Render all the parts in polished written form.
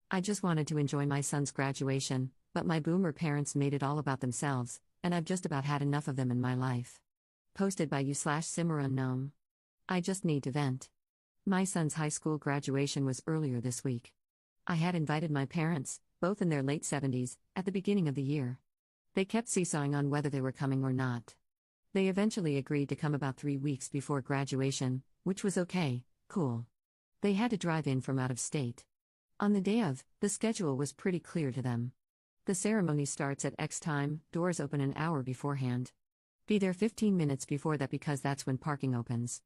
I just wanted to enjoy my son's graduation, but my boomer parents made it all about themselves, and I've just about had enough of them in my life. Posted by you/SimmerUnknown. I just need to vent. My son's high school graduation was earlier this week. I had invited my parents, both in their late 70s, at the beginning of the year. They kept seesawing on whether they were coming or not. They eventually agreed to come about 3 weeks before graduation, which was okay, cool. They had to drive in from out of state. On the day of, the schedule was pretty clear to them. The ceremony starts at X time, doors open an hour beforehand. Be there 15 minutes before that because that's when parking opens.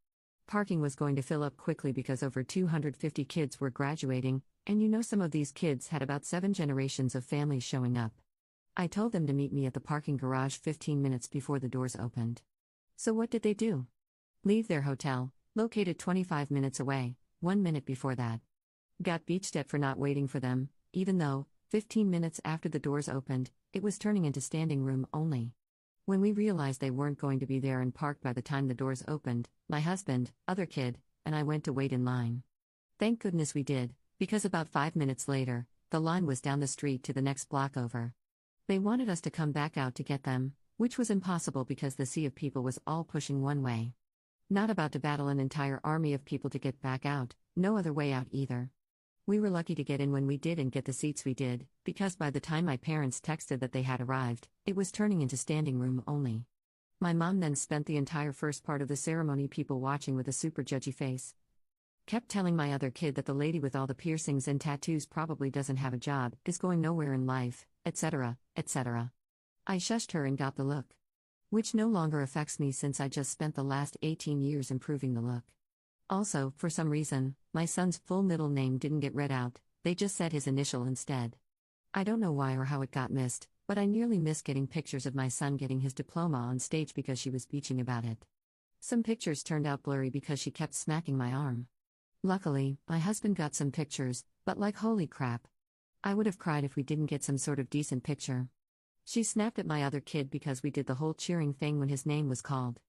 Parking was going to fill up quickly because over 250 kids were graduating, and some of these kids had about 7 generations of families showing up. I told them to meet me at the parking garage 15 minutes before the doors opened. So what did they do? Leave their hotel, located 25 minutes away, 1 minute before that. Got beached at for not waiting for them, even though, 15 minutes after the doors opened, it was turning into standing room only. When we realized they weren't going to be there and parked by the time the doors opened, my husband, other kid, and I went to wait in line. Thank goodness we did, because about 5 minutes later, the line was down the street to the next block over. They wanted us to come back out to get them, which was impossible because the sea of people was all pushing one way. Not about to battle an entire army of people to get back out, no other way out either. We were lucky to get in when we did and get the seats we did, because by the time my parents texted that they had arrived, it was turning into standing room only. My mom then spent the entire first part of the ceremony people watching with a super judgy face. Kept telling my other kid that the lady with all the piercings and tattoos probably doesn't have a job, is going nowhere in life, etc., etc. I shushed her and got the look. Which no longer affects me since I just spent the last 18 years improving the look. Also, for some reason, my son's full middle name didn't get read out, they just said his initial instead. I don't know why or how it got missed, but I nearly missed getting pictures of my son getting his diploma on stage because she was bitching about it. Some pictures turned out blurry because she kept smacking my arm. Luckily, my husband got some pictures, but like holy crap. I would have cried if we didn't get some sort of decent picture. She snapped at my other kid because we did the whole cheering thing when his name was called.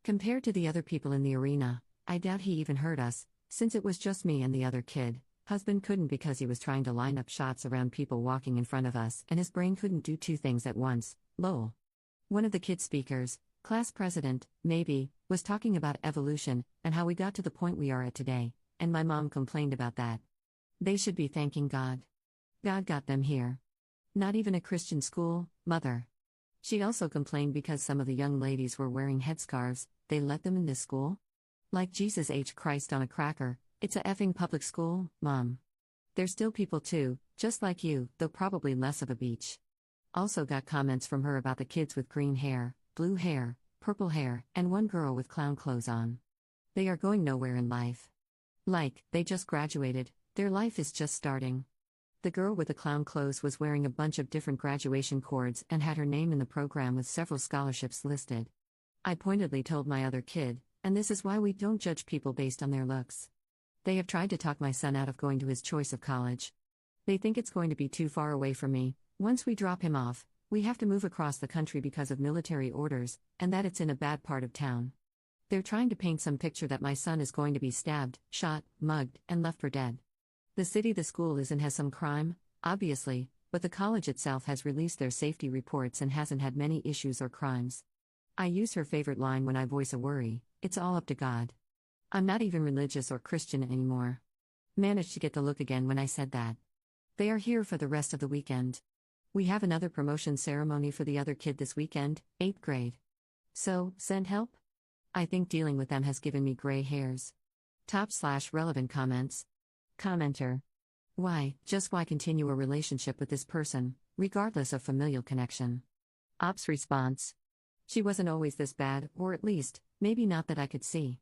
Compared to the other people in the arena, I doubt he even heard us, since it was just me and the other kid. Husband couldn't because he was trying to line up shots around people walking in front of us and his brain couldn't do 2 things at once, lol. One of the kid speakers, class president, maybe, was talking about evolution and how we got to the point we are at today, and my mom complained about that. They should be thanking God. God got them here. Not even a Christian school, mother. She also complained because some of the young ladies were wearing headscarves, they let them in this school? Like Jesus H. Christ on a cracker, it's a effing public school, mom. They're still people too, just like you, though probably less of a beach. Also got comments from her about the kids with green hair, blue hair, purple hair, and one girl with clown clothes on. They are going nowhere in life. Like, they just graduated, their life is just starting. The girl with the clown clothes was wearing a bunch of different graduation cords and had her name in the program with several scholarships listed. I pointedly told my other kid, and this is why we don't judge people based on their looks. They have tried to talk my son out of going to his choice of college. They think it's going to be too far away from me. Once we drop him off, we have to move across the country because of military orders, and that it's in a bad part of town. They're trying to paint some picture that my son is going to be stabbed, shot, mugged, and left for dead. The city the school is in has some crime, obviously, but the college itself has released their safety reports and hasn't had many issues or crimes. I use her favorite line when I voice a worry, it's all up to God. I'm not even religious or Christian anymore. Managed to get the look again when I said that. They are here for the rest of the weekend. We have another promotion ceremony for the other kid this weekend, 8th grade. So, send help? I think dealing with them has given me gray hairs. Top/relevant comments. Commenter. Why, just why continue a relationship with this person, regardless of familial connection? Ops response. She wasn't always this bad, or at least, maybe not that I could see.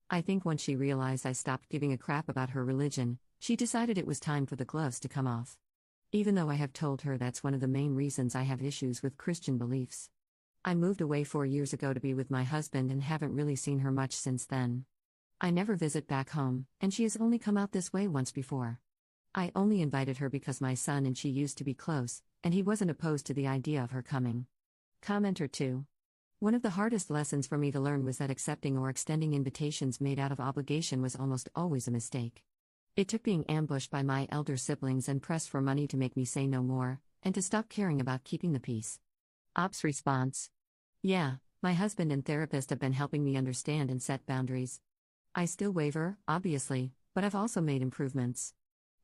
I think once she realized I stopped giving a crap about her religion, she decided it was time for the gloves to come off. Even though I have told her that's one of the main reasons I have issues with Christian beliefs. I moved away 4 years ago to be with my husband and haven't really seen her much since then. I never visit back home, and she has only come out this way once before. I only invited her because my son and she used to be close, and he wasn't opposed to the idea of her coming. Commenter 2. One of the hardest lessons for me to learn was that accepting or extending invitations made out of obligation was almost always a mistake. It took being ambushed by my elder siblings and pressed for money to make me say no more, and to stop caring about keeping the peace. Ops response. Yeah, my husband and therapist have been helping me understand and set boundaries. I still waver, obviously, but I've also made improvements.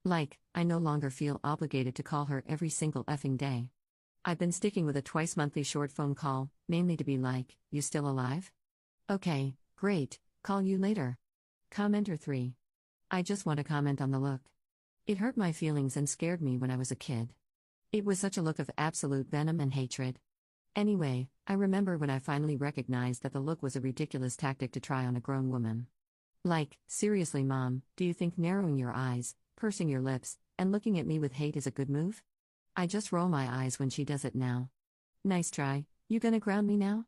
Like, I no longer feel obligated to call her every single effing day. I've been sticking with a twice-monthly short phone call, mainly to be like, you still alive? Okay, great, call you later. Commenter 3. I just want to comment on the look. It hurt my feelings and scared me when I was a kid. It was such a look of absolute venom and hatred. Anyway, I remember when I finally recognized that the look was a ridiculous tactic to try on a grown woman. Like, seriously, Mom, do you think narrowing your eyes, pursing your lips, and looking at me with hate is a good move? I just roll my eyes when she does it now. Nice try, you gonna ground me now?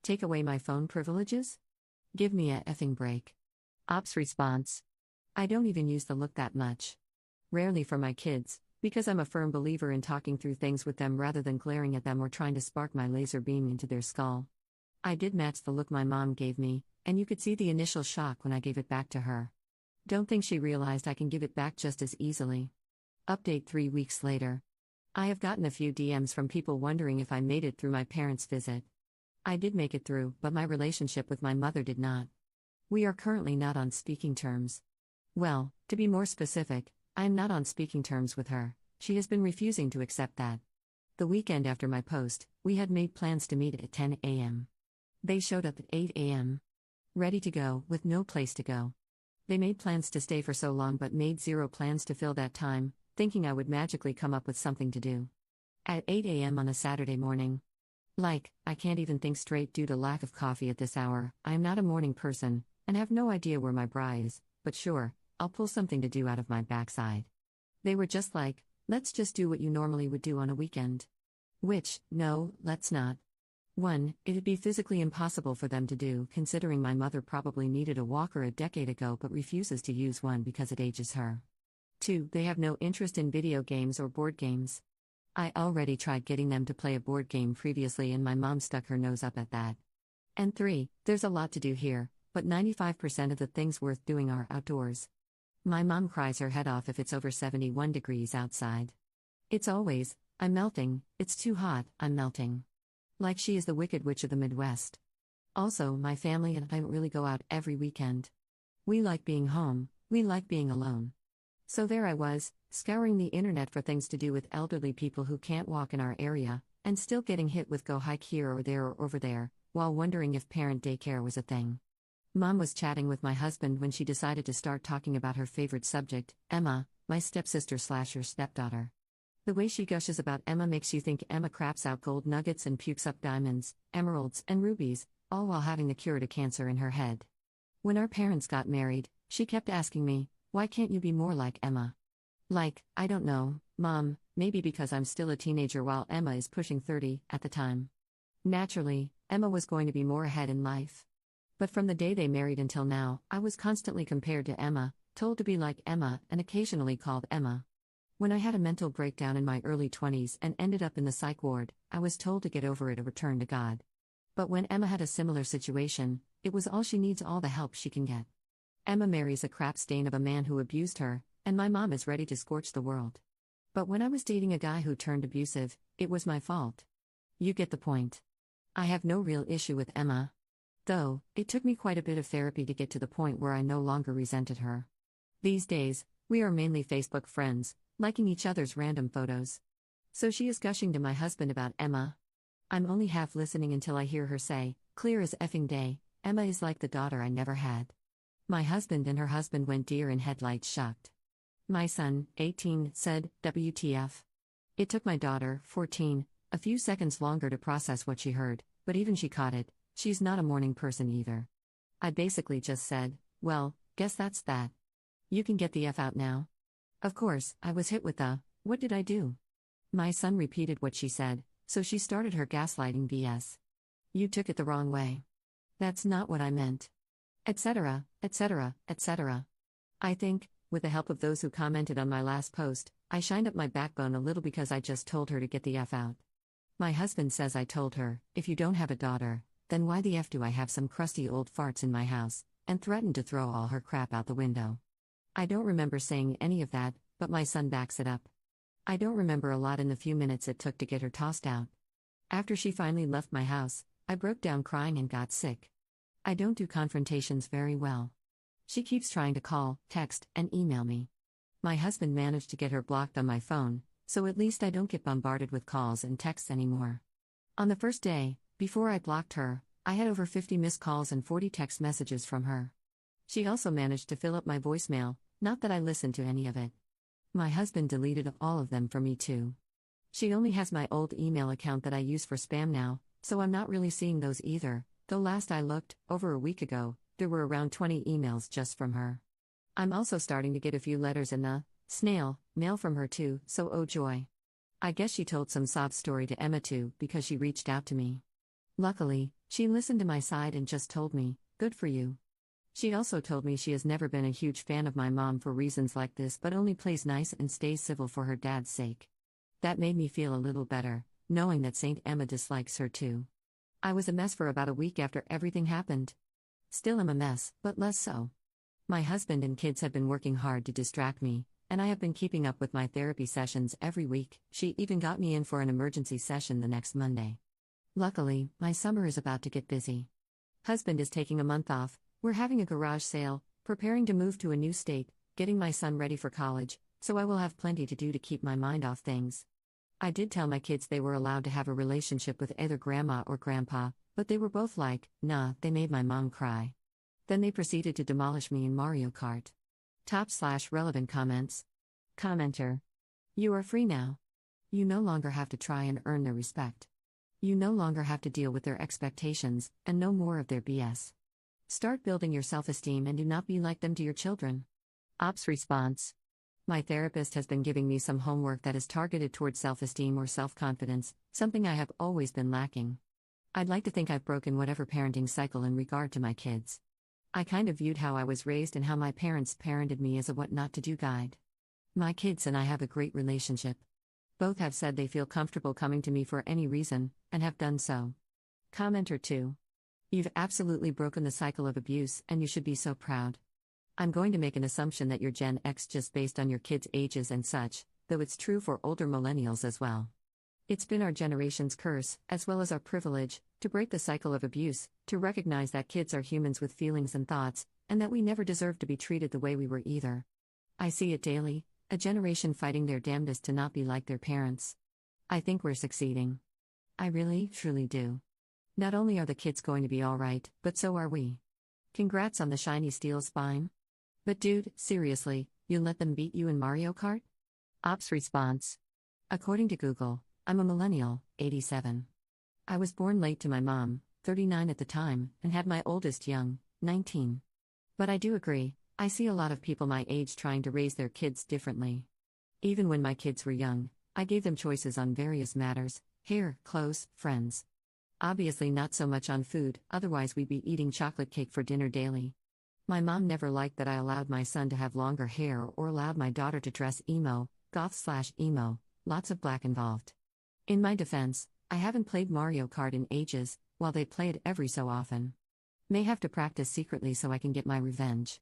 Take away my phone privileges? Give me a effing break. Ops response. I don't even use the look that much. Rarely for my kids, because I'm a firm believer in talking through things with them rather than glaring at them or trying to spark my laser beam into their skull. I did match the look my mom gave me, and you could see the initial shock when I gave it back to her. Don't think she realized I can give it back just as easily. Update 3 weeks later. I have gotten a few DMs from people wondering if I made it through my parents' visit. I did make it through, but my relationship with my mother did not. We are currently not on speaking terms. Well, to be more specific, I am not on speaking terms with her. She has been refusing to accept that. The weekend after my post, we had made plans to meet at 10 a.m. They showed up at 8 a.m. Ready to go, with no place to go. They made plans to stay for so long but made zero plans to fill that time, thinking I would magically come up with something to do. At 8 a.m. on a Saturday morning. Like, I can't even think straight due to lack of coffee at this hour. I am not a morning person, and have no idea where my bra is, but sure, I'll pull something to do out of my backside. They were just like, let's just do what you normally would do on a weekend. Which, no, let's not. 1. It'd be physically impossible for them to do, considering my mother probably needed a walker a decade ago but refuses to use one because it ages her. 2. They have no interest in video games or board games. I already tried getting them to play a board game previously and my mom stuck her nose up at that. And 3. There's a lot to do here, but 95% of the things worth doing are outdoors. My mom cries her head off if it's over 71 degrees outside. It's always, I'm melting, it's too hot, I'm melting. Like she is the Wicked Witch of the Midwest. Also, my family and I don't really go out every weekend. We like being home, we like being alone. So there I was, scouring the internet for things to do with elderly people who can't walk in our area, and still getting hit with go hike here or there or over there, while wondering if parent daycare was a thing. Mom was chatting with my husband when she decided to start talking about her favorite subject, Emma, my stepsister/her stepdaughter. The way she gushes about Emma makes you think Emma craps out gold nuggets and pukes up diamonds, emeralds, and rubies, all while having the cure to cancer in her head. When our parents got married, she kept asking me, why can't you be more like Emma? Like, I don't know, Mom, maybe because I'm still a teenager while Emma is pushing 30 at the time. Naturally, Emma was going to be more ahead in life. But from the day they married until now, I was constantly compared to Emma, told to be like Emma, and occasionally called Emma. When I had a mental breakdown in my early 20s and ended up in the psych ward, I was told to get over it or return to God. But when Emma had a similar situation, it was all she needs, all the help she can get. Emma marries a crap stain of a man who abused her, and my mom is ready to scorch the world. But when I was dating a guy who turned abusive, it was my fault. You get the point. I have no real issue with Emma. Though, it took me quite a bit of therapy to get to the point where I no longer resented her. These days, we are mainly Facebook friends, liking each other's random photos. So she is gushing to my husband about Emma. I'm only half listening until I hear her say, clear as effing day, Emma is like the daughter I never had. My husband and her husband went deer in headlights shocked. My son, 18, said, WTF. It took my daughter, 14, a few seconds longer to process what she heard, but even she caught it. She's not a morning person either. I basically just said, well, guess that's that. You can get the F out now. Of course, I was hit with the, what did I do? My son repeated what she said, so she started her gaslighting BS. You took it the wrong way. That's not what I meant. Etc., etc., etc. I think, with the help of those who commented on my last post, I shined up my backbone a little because I just told her to get the F out. My husband says I told her, if you don't have a daughter, then why the F do I have some crusty old farts in my house, and threatened to throw all her crap out the window. I don't remember saying any of that, but my son backs it up. I don't remember a lot in the few minutes it took to get her tossed out. After she finally left my house, I broke down crying and got sick. I don't do confrontations very well. She keeps trying to call, text, and email me. My husband managed to get her blocked on my phone, so at least I don't get bombarded with calls and texts anymore. On the first day, before I blocked her, I had over 50 missed calls and 40 text messages from her. She also managed to fill up my voicemail, not that I listened to any of it. My husband deleted all of them for me too. She only has my old email account that I use for spam now, so I'm not really seeing those either, though last I looked, over a week ago, there were around 20 emails just from her. I'm also starting to get a few letters in the snail mail from her too, so oh joy. I guess she told some sob story to Emma too, because she reached out to me. Luckily, she listened to my side and just told me, good for you. She also told me she has never been a huge fan of my mom for reasons like this but only plays nice and stays civil for her dad's sake. That made me feel a little better, knowing that Saint Emma dislikes her too. I was a mess for about a week after everything happened. Still am a mess, but less so. My husband and kids have been working hard to distract me, and I have been keeping up with my therapy sessions every week. She even got me in for an emergency session the next Monday. Luckily, my summer is about to get busy. Husband is taking a month off, we're having a garage sale, preparing to move to a new state, getting my son ready for college, so I will have plenty to do to keep my mind off things. I did tell my kids they were allowed to have a relationship with either grandma or grandpa, but they were both like, nah, they made my mom cry. Then they proceeded to demolish me in Mario Kart. Top/relevant comments. Commenter. You are free now. You no longer have to try and earn their respect. You no longer have to deal with their expectations, and no more of their BS. Start building your self-esteem and do not be like them to your children. Ops response. My therapist has been giving me some homework that is targeted towards self-esteem or self-confidence, something I have always been lacking. I'd like to think I've broken whatever parenting cycle in regard to my kids. I kind of viewed how I was raised and how my parents parented me as a what not to do guide. My kids and I have a great relationship. Both have said they feel comfortable coming to me for any reason, and have done so. Commenter 2. You've absolutely broken the cycle of abuse, and you should be so proud. I'm going to make an assumption that you're Gen X just based on your kids' ages and such, though it's true for older millennials as well. It's been our generation's curse, as well as our privilege, to break the cycle of abuse, to recognize that kids are humans with feelings and thoughts, and that we never deserve to be treated the way we were either. I see it daily, a generation fighting their damnedest to not be like their parents. I think we're succeeding. I really, truly do. Not only are the kids going to be alright, but so are we. Congrats on the shiny steel spine. But dude, seriously, you let them beat you in Mario Kart? Ops response. According to Google, I'm a millennial, 87. I was born late to my mom, 39 at the time, and had my oldest young, 19. But I do agree, I see a lot of people my age trying to raise their kids differently. Even when my kids were young, I gave them choices on various matters: hair, clothes, friends. Obviously not so much on food, otherwise we'd be eating chocolate cake for dinner daily. My mom never liked that I allowed my son to have longer hair or allowed my daughter to dress emo, goth/emo, lots of black involved. In my defense, I haven't played Mario Kart in ages, while they play it every so often. May have to practice secretly so I can get my revenge.